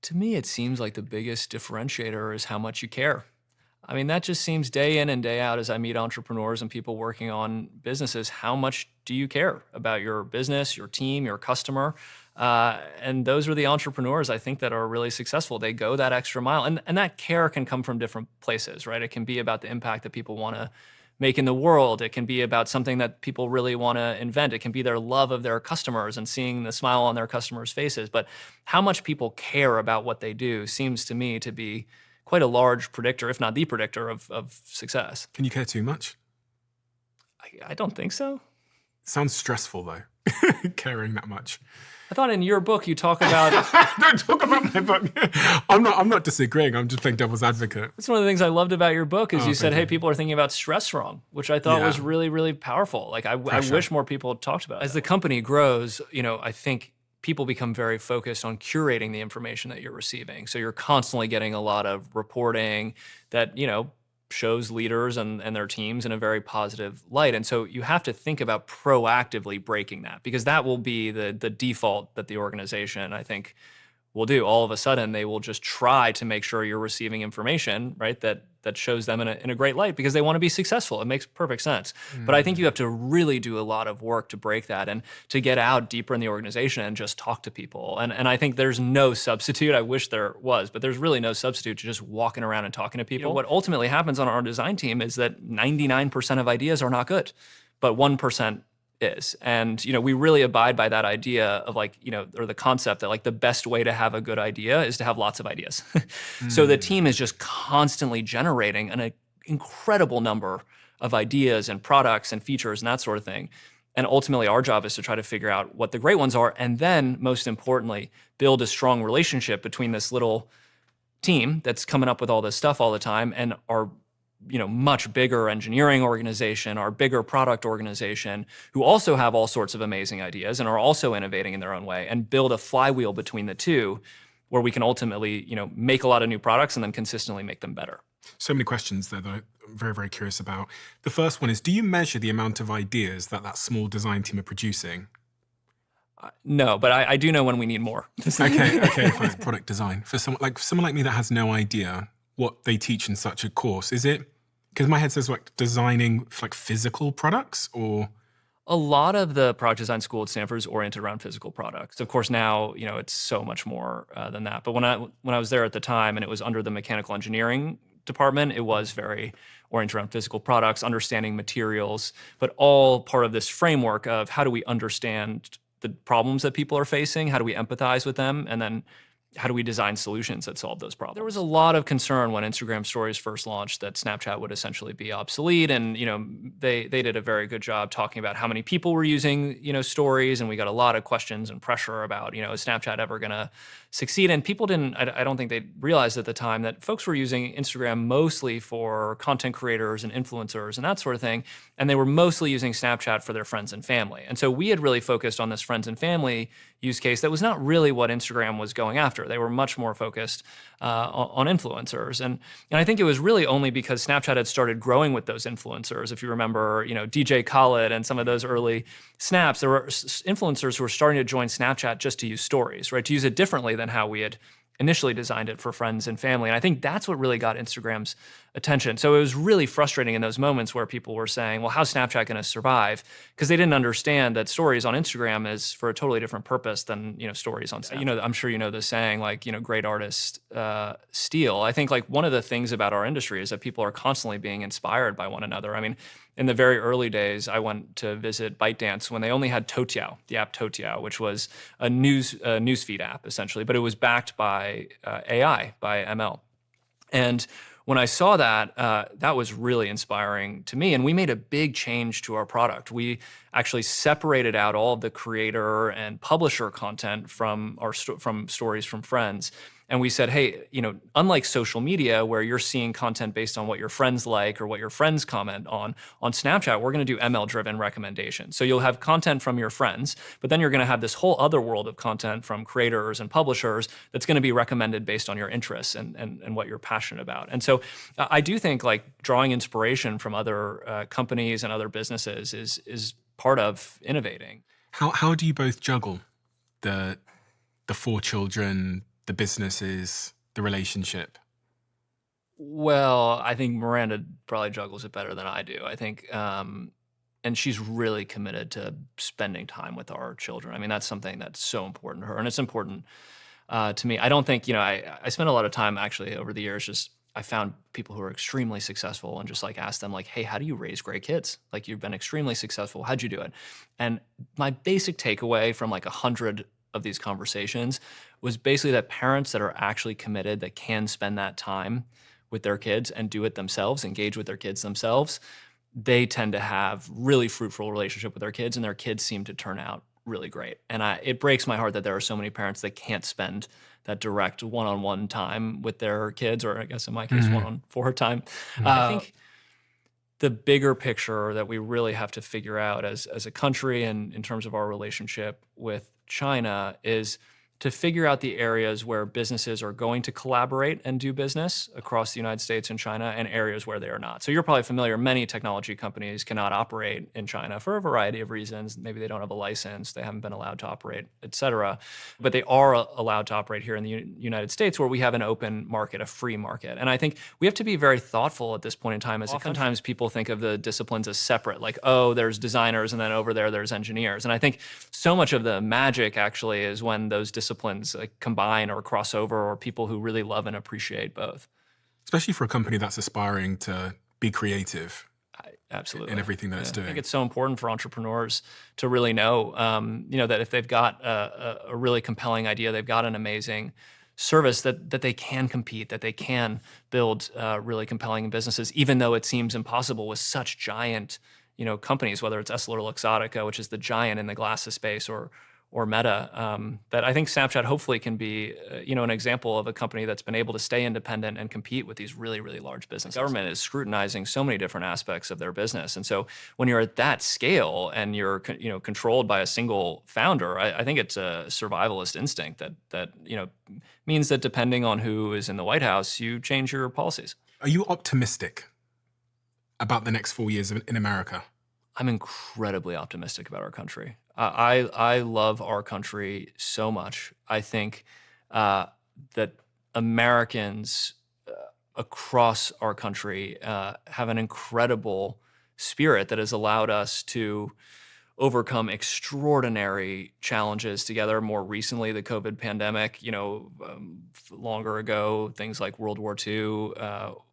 To me, it seems like the biggest differentiator is how much you care. I mean, that just seems day in and day out as I meet entrepreneurs and people working on businesses. How much do you care about your business, your team, your customer? And those are the entrepreneurs I think that are really successful. They go that extra mile. And that care can come from different places, right? It can be about the impact that people want to make in the world. It can be about something that people really want to invent. It can be their love of their customers and seeing the smile on their customers' faces. But how much people care about what they do seems to me to be quite a large predictor, if not the predictor of success. Can you care too much? I don't think so. Sounds stressful though, caring that much. I thought in your book you talk about... Don't talk about my book. I'm not disagreeing. I'm just playing devil's advocate. That's one of the things I loved about your book is you said, hey, you. people are thinking about stress wrong, which I thought was really, really powerful. Like I wish more people had talked about it. As the company grows, I think people become very focused on curating the information that you're receiving. So you're constantly getting a lot of reporting that, shows leaders and their teams in a very positive light. And so you have to think about proactively breaking that, because that will be the default that the organization, I think, will do. All of a sudden, they will just try to make sure you're receiving information, right, that shows them in a great light because they want to be successful. It makes perfect sense. But I think you have to really do a lot of work to break that and to get out deeper in the organization and just talk to people. And I think there's no substitute. I wish there was, but there's really no substitute to just walking around and talking to people. What ultimately happens on our design team is that 99% of ideas are not good, but 1% is. And, we really abide by that idea of or the concept that the best way to have a good idea is to have lots of ideas. So the team is just constantly generating an incredible number of ideas and products and features and that sort of thing. And ultimately our job is to try to figure out what the great ones are. And then most importantly, build a strong relationship between this little team that's coming up with all this stuff all the time and our much bigger engineering organization, our bigger product organization, who also have all sorts of amazing ideas and are also innovating in their own way, and build a flywheel between the two where we can ultimately, make a lot of new products and then consistently make them better. So many questions there that I'm very, very curious about. The first one is, do you measure the amount of ideas that small design team are producing? No, but I do know when we need more. Okay, fine. Product design. For someone like me that has no idea what they teach in such a course, is it, because my head says designing physical products, or? A lot of the product design school at Stanford is oriented around physical products. Of course, now, it's so much more than that. But when I was there at the time and it was under the mechanical engineering department, it was very oriented around physical products, understanding materials, but all part of this framework of how do we understand the problems that people are facing, how do we empathize with them, and then how do we design solutions that solve those problems? There was a lot of concern when Instagram Stories first launched that Snapchat would essentially be obsolete. And, they did a very good job talking about how many people were using, stories. And we got a lot of questions and pressure about, is Snapchat ever going to succeed? And people I don't think they realized at the time that folks were using Instagram mostly for content creators and influencers and that sort of thing. And they were mostly using Snapchat for their friends and family. And so we had really focused on this friends and family use case that was not really what Instagram was going after. They were much more focused on influencers. And I think it was really only because Snapchat had started growing with those influencers. If you remember, DJ Khaled and some of those early snaps, there were influencers who were starting to join Snapchat just to use stories, right? To use it differently than how we had initially designed it for friends and family. And I think that's what really got Instagram's attention. So it was really frustrating in those moments where people were saying, well, how's Snapchat going to survive? Because they didn't understand that stories on Instagram is for a totally different purpose than, stories on Snapchat. I'm sure you know the saying, great artists steal. I think one of the things about our industry is that people are constantly being inspired by one another. I mean, in the very early days, I went to visit ByteDance when they only had Toutiao, the app Toutiao, which was a newsfeed app essentially, but it was backed by AI, by ML. And when I saw that, that was really inspiring to me. And we made a big change to our product. We actually separated out all of the creator and publisher content from from stories from friends. And we said, hey, unlike social media where you're seeing content based on what your friends like or what your friends comment on Snapchat, we're going to do ML-driven recommendations. So you'll have content from your friends, but then you're going to have this whole other world of content from creators and publishers that's going to be recommended based on your interests and what you're passionate about. And so I do think drawing inspiration from other companies and other businesses is part of innovating. How do you both juggle the 4 children, the businesses, the relationship? Well, I think Miranda probably juggles it better than I do. I think, and she's really committed to spending time with our children. I mean, that's something that's so important to her, and it's important to me. I don't think, I spend a lot of time actually over the years just, I found people who are extremely successful and just like ask them like, hey, how do you raise great kids? Like, you've been extremely successful. How'd you do it? And my basic takeaway from like 100 of these conversations was basically that parents that are actually committed, that can spend that time with their kids and do it themselves, engage with their kids themselves, they tend to have really fruitful relationship with their kids, and their kids seem to turn out really great. And it breaks my heart that there are so many parents that can't spend that direct one-on-one time with their kids, or I guess in my case, one-on-four time. I think the bigger picture that we really have to figure out as a country and in terms of our relationship with China is to figure out the areas where businesses are going to collaborate and do business across the United States and China, and areas where they are not. So you're probably familiar, many technology companies cannot operate in China for a variety of reasons. Maybe they don't have a license, they haven't been allowed to operate, et cetera. But they are allowed to operate here in the United States, where we have an open market, a free market. And I think we have to be very thoughtful at this point in time. As oftentimes people think of the disciplines as separate, like, oh, there's designers and then over there's engineers. And I think so much of the magic actually is when those disciplines like combine or cross over, or people who really love and appreciate both. Especially for a company that's aspiring to be creative. Absolutely. In everything that it's doing. I think it's so important for entrepreneurs to really know, that if they've got a really compelling idea, they've got an amazing service, that they can compete, that they can build really compelling businesses, even though it seems impossible with such giant, companies, whether it's EssilorLuxottica, which is the giant in the glasses space, or Meta, that I think Snapchat hopefully can be, an example of a company that's been able to stay independent and compete with these really, really large businesses. The government is scrutinizing so many different aspects of their business. And so when you're at that scale and you're, controlled by a single founder, I think it's a survivalist instinct that means that depending on who is in the White House, you change your policies. Are you optimistic about the next 4 years in America? I'm incredibly optimistic about our country. I love our country so much. I think that Americans across our country have an incredible spirit that has allowed us to overcome extraordinary challenges together. More recently, the COVID pandemic, longer ago, things like World War II,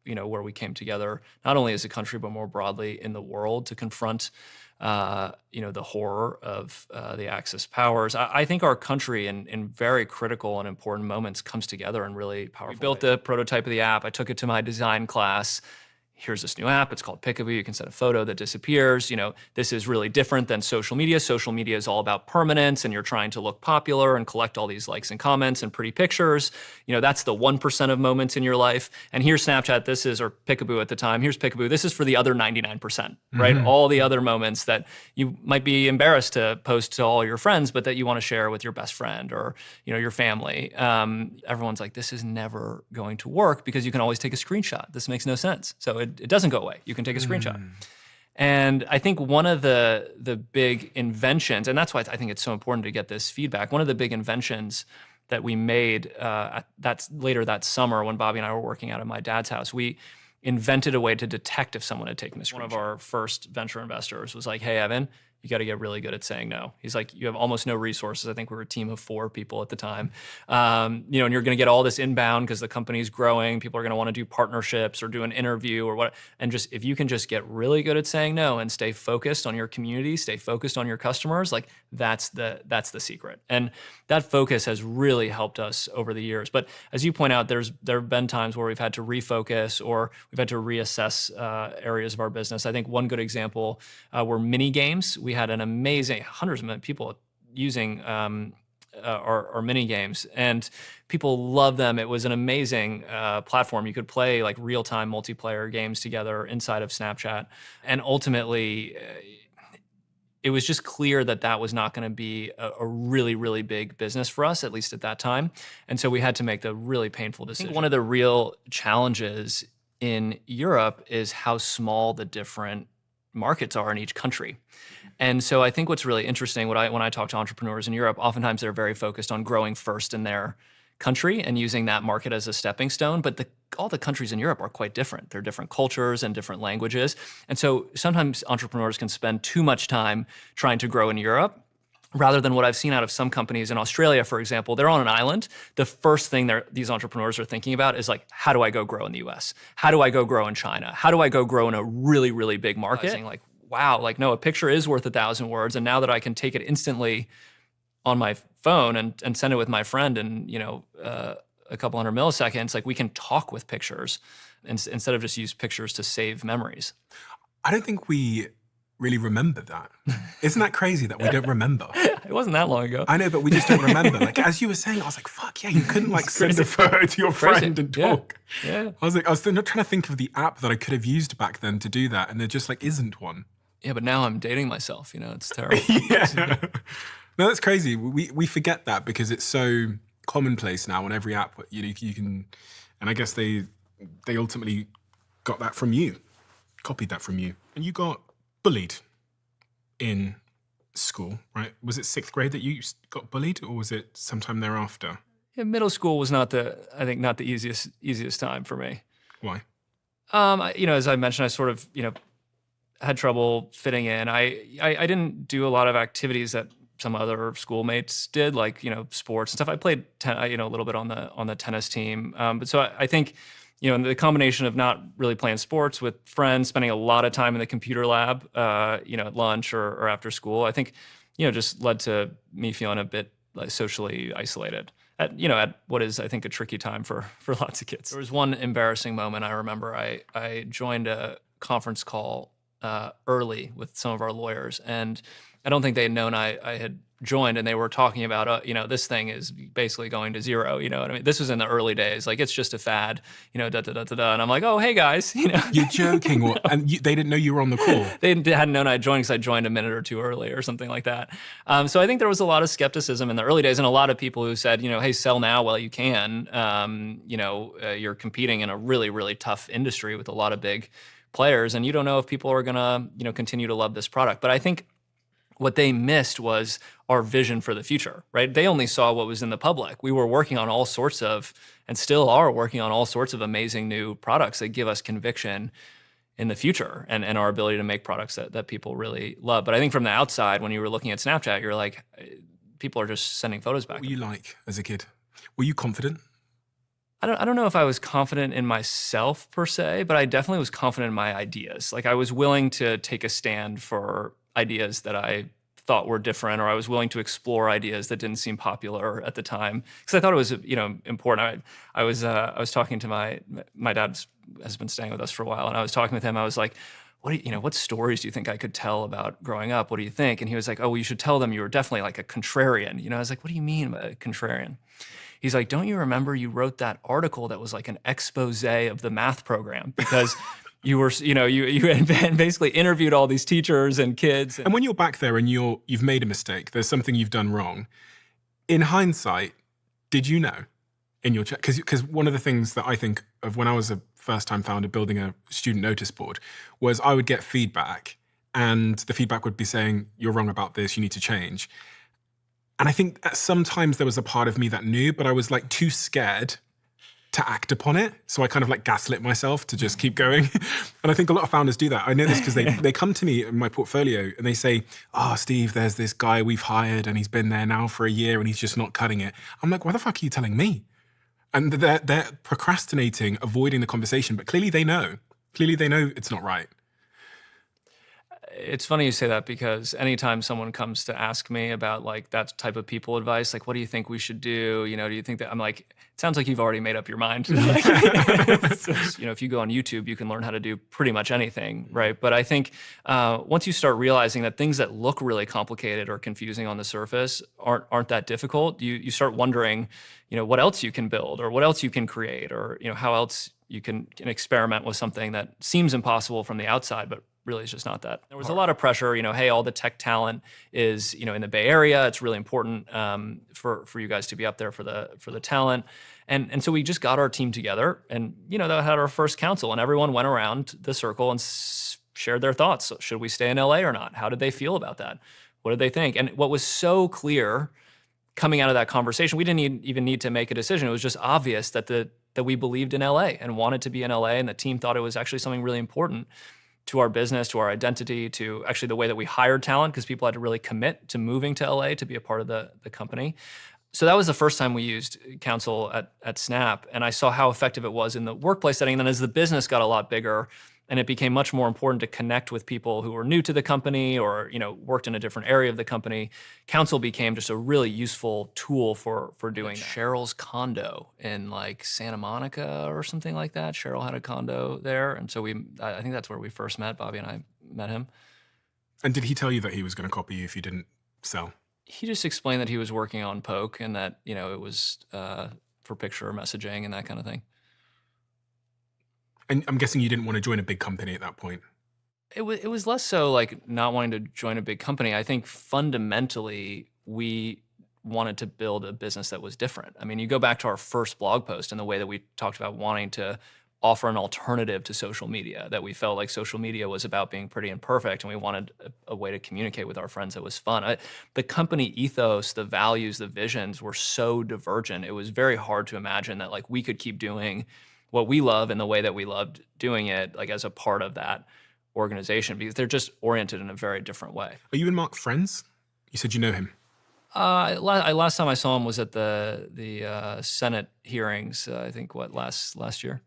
where we came together, not only as a country, but more broadly in the world to confront, the horror of the Axis powers. I think our country in very critical and important moments comes together in really powerful ways. We built the prototype of the app. I took it to my design class. Here's this new app. It's called Pickaboo. You can set a photo that disappears. This is really different than social media. Social media is all about permanence, and you're trying to look popular and collect all these likes and comments and pretty pictures. That's the 1% of moments in your life. And here's Snapchat. Or Pickaboo at the time. Here's Pickaboo. This is for the other 99%, right? All the other moments that you might be embarrassed to post to all your friends, but that you want to share with your best friend or, your family. Everyone's like, this is never going to work because you can always take a screenshot. This makes no sense. So it doesn't go away. You can take a screenshot. And I think one of the big inventions, and that's why I think it's so important to get this feedback, one of the big inventions that we made later that summer when Bobby and I were working out of my dad's house, we invented a way to detect if someone had taken a screenshot. One of our first venture investors was like, hey, Evan, you got to get really good at saying no. He's like, you have almost no resources. I think we were a team of 4 people at the time. And you're going to get all this inbound because the company's growing. People are going to want to do partnerships or do an interview or what. And just, if you can just get really good at saying no and stay focused on your community, stay focused on your customers, like that's the secret. And that focus has really helped us over the years. But as you point out, there have been times where we've had to refocus or we've had to reassess areas of our business. I think one good example were mini games. We had an amazing, hundreds of people using our mini games, and people love them. It was an amazing platform. You could play like real-time multiplayer games together inside of Snapchat. And ultimately, it was just clear that was not going to be a really, really big business for us, at least at that time. And so we had to make the really painful decision. I think one of the real challenges in Europe is how small the different markets are in each country. And so I think what's really interesting, when I talk to entrepreneurs in Europe, oftentimes they're very focused on growing first in their country and using that market as a stepping stone. But all the countries in Europe are quite different. They're different cultures and different languages. And so sometimes entrepreneurs can spend too much time trying to grow in Europe, rather than what I've seen out of some companies in Australia, for example. They're on an island. The first thing these entrepreneurs are thinking about is like, how do I go grow in the US? How do I go grow in China? How do I go grow in a really, really big market? Like, wow, like, no, a picture is worth 1,000 words. And now that I can take it instantly on my phone and send it with my friend in, a couple hundred milliseconds, like, we can talk with pictures instead of just use pictures to save memories. I don't think we really remember that. Isn't that crazy that we don't remember? It wasn't that long ago. I know, but we just don't remember. Like, as you were saying, I was like, fuck yeah, you couldn't like send a photo to your friend and talk. Yeah. I was not trying to think of the app that I could have used back then to do that, and there just like isn't one. Yeah, but now I'm dating myself, it's terrible. Yeah. No, that's crazy. We forget that because it's so commonplace now on every app. You can, and I guess they ultimately got that from you, copied that from you, and you got bullied in school, right? Was it 6th grade that you got bullied, or was it sometime thereafter? Yeah, middle school was not the easiest time for me. Why? As I mentioned, I sort of, had trouble fitting in. I didn't do a lot of activities that some other schoolmates did, like, sports and stuff. I played, a little bit on the tennis team. But so I think, the combination of not really playing sports with friends, spending a lot of time in the computer lab, at lunch or after school, I think, just led to me feeling a bit like socially isolated at what is, I think, a tricky time for lots of kids. There was one embarrassing moment I remember. I joined a conference call early with some of our lawyers, and I don't think they had known I had joined, and they were talking about, this thing is basically going to zero, what I mean? This was in the early days, like, it's just a fad, and I'm like, oh, hey guys, You're joking, and they didn't know you were on the call? They hadn't known I joined because I joined a minute or two early or something like that. So I think there was a lot of skepticism in the early days, and a lot of people who said, hey, sell now while you can. You're competing in a really, really tough industry with a lot of big players, and you don't know if people are gonna, continue to love this product. But I think what they missed was our vision for the future, right? They only saw what was in the public. We were working on all sorts of, and still are working on all sorts of amazing new products that give us conviction in the future and our ability to make products that people really love. But I think from the outside, when you were looking at Snapchat, you're like, people are just sending photos back. What were you like as a kid? Were you confident? I don't know if I was confident in myself per se, but I definitely was confident in my ideas. Like, I was willing to take a stand for ideas that I thought were different, or I was willing to explore ideas that didn't seem popular at the time, because I thought it was, important. I was talking to my dad has been staying with us for a while, and I was talking with him. I was like, what stories do you think I could tell about growing up? What do you think? And he was like, oh, well, you should tell them you were definitely like a contrarian. I was like, what do you mean by a contrarian? He's like, don't you remember you wrote that article that was like an expose of the math program, because you were, you had basically interviewed all these teachers and kids. And when you're back there and you've made a mistake, there's something you've done wrong. In hindsight, did you know in your chat? Because one of the things that I think of when I was a first-time founder building a student notice board was I would get feedback, and the feedback would be saying, you're wrong about this, you need to change. And I think sometimes there was a part of me that knew, but I was like too scared to act upon it. So I kind of like gaslit myself to just keep going. And I think a lot of founders do that. I know this because they come to me in my portfolio and they say, oh, Steve, there's this guy we've hired and he's been there now for a year and he's just not cutting it. I'm like, why the fuck are you telling me? And they're procrastinating, avoiding the conversation, but clearly they know. Clearly they know it's not right. It's funny you say that, because anytime someone comes to ask me about like that type of people advice, like, what do you think we should do? Do you think that, I'm like, it sounds like you've already made up your mind. If you go on YouTube, you can learn how to do pretty much anything, right? But I think once you start realizing that things that look really complicated or confusing on the surface aren't that difficult, you start wondering, what else you can build, or what else you can create, or, how else you can experiment with something that seems impossible from the outside, but really it's just not that. There was a lot of pressure, hey, all the tech talent is, in the Bay Area. It's really important for you guys to be up there for the talent. And so we just got our team together, and, that had our first council, and everyone went around the circle and shared their thoughts. So should we stay in LA or not? How did they feel about that? What did they think? And what was so clear coming out of that conversation, we didn't even need to make a decision. It was just obvious that that we believed in LA and wanted to be in LA, and the team thought it was actually something really important to our business, to our identity, to actually the way that we hired talent, because people had to really commit to moving to LA to be a part of the company. So that was the first time we used counsel at Snap, and I saw how effective it was in the workplace setting. And then as the business got a lot bigger, and it became much more important to connect with people who were new to the company or worked in a different area of the company, counsel became just a really useful tool for doing that. Cheryl's condo in like Santa Monica or something like that. Cheryl had a condo there, and so I think that's where we first met. Bobby and I met him. And did he tell you that he was going to copy you if you didn't sell? He just explained that he was working on Poke and that it was for picture messaging and that kind of thing. And I'm guessing you didn't want to join a big company at that point. It was less so like not wanting to join a big company. I think fundamentally we wanted to build a business that was different. I mean, you go back to our first blog post and the way that we talked about wanting to offer an alternative to social media, that we felt like social media was about being pretty imperfect and we wanted a way to communicate with our friends that was fun. The company ethos, the values, the visions were so divergent. It was very hard to imagine that like we could keep doing what we love in the way that we loved doing it, like as a part of that organization, because they're just oriented in a very different way. Are you and Mark friends? You said you know him. Last time I saw him was at the Senate hearings. I think last year.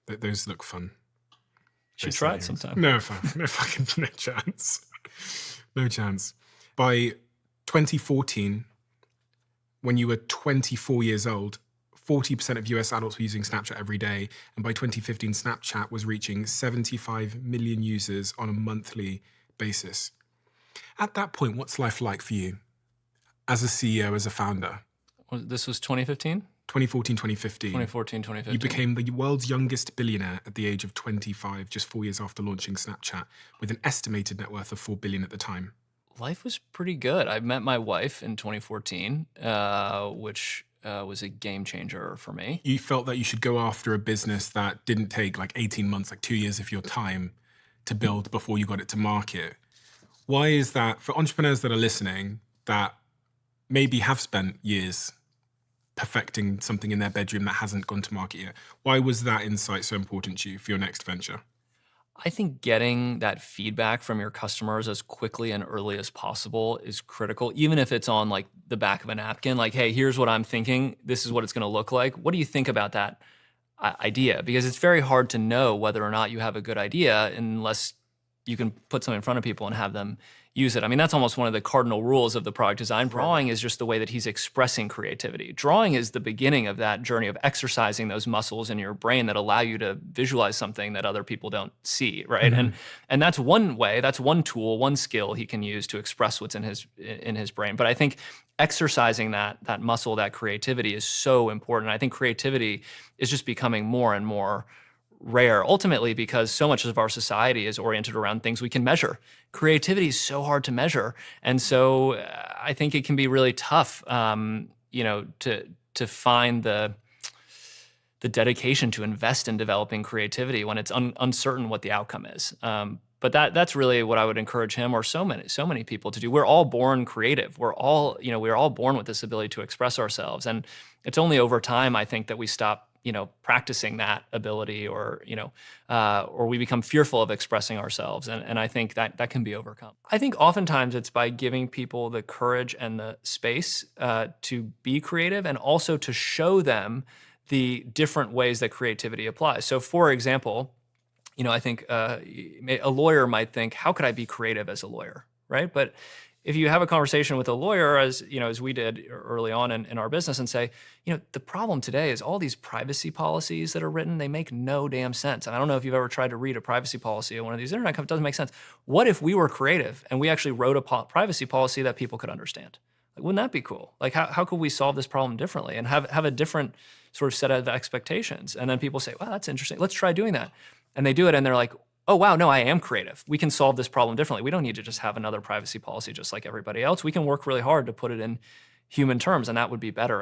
Those look fun. Should try it sometime. No chance. No chance. By 2014, when you were 24 years old, 40% of US adults were using Snapchat every day. And by 2015, Snapchat was reaching 75 million users on a monthly basis. At that point, what's life like for you as a CEO, as a founder? This was 2015? 2014, 2015. 2014, 2015. You became the world's youngest billionaire at the age of 25, just 4 years after launching Snapchat, with an estimated net worth of $4 billion at the time. Life was pretty good. I met my wife in 2014, which was a game changer for me. You felt that you should go after a business that didn't take like 18 months, like 2 years of your time to build before you got it to market. Why is that for entrepreneurs that are listening that maybe have spent years perfecting something in their bedroom that hasn't gone to market yet? Why was that insight so important to you for your next venture? I think getting that feedback from your customers as quickly and early as possible is critical, even if it's on like the back of a napkin, like, hey, here's what I'm thinking. This is what it's going to look like. What do you think about that idea? Because it's very hard to know whether or not you have a good idea unless you can put something in front of people and have them use it. I mean, that's almost one of the cardinal rules of the product design. Drawing is just the way that he's expressing creativity. Drawing is the beginning of that journey of exercising those muscles in your brain that allow you to visualize something that other people don't see, right? Mm-hmm. And that's one way, that's one tool, one skill he can use to express what's in his brain. But I think exercising that muscle, that creativity is so important. I think creativity is just becoming more and more rare, ultimately because so much of our society is oriented around things we can measure. Creativity is so hard to measure. And so I think it can be really tough, to find the dedication to invest in developing creativity when it's uncertain what the outcome is. But that's really what I would encourage him or so many people to do. We're all born creative. We're all born with this ability to express ourselves. And it's only over time, I think, that we stop practicing that ability or we become fearful of expressing ourselves. And I think that can be overcome. I think oftentimes it's by giving people the courage and the space to be creative and also to show them the different ways that creativity applies. So for example, I think a lawyer might think, how could I be creative as a lawyer, right? But if you have a conversation with a lawyer, as we did early on in our business, and say, the problem today is all these privacy policies that are written, they make no damn sense. And I don't know if you've ever tried to read a privacy policy on one of these internet companies, it doesn't make sense. What if we were creative and we actually wrote a privacy policy that people could understand? Like, wouldn't that be cool? Like, how could we solve this problem differently and have a different sort of set of expectations? And then people say, wow, that's interesting. Let's try doing that. And they do it and they're like, oh, wow, no, I am creative. We can solve this problem differently. We don't need to just have another privacy policy just like everybody else. We can work really hard to put it in human terms, and that would be better.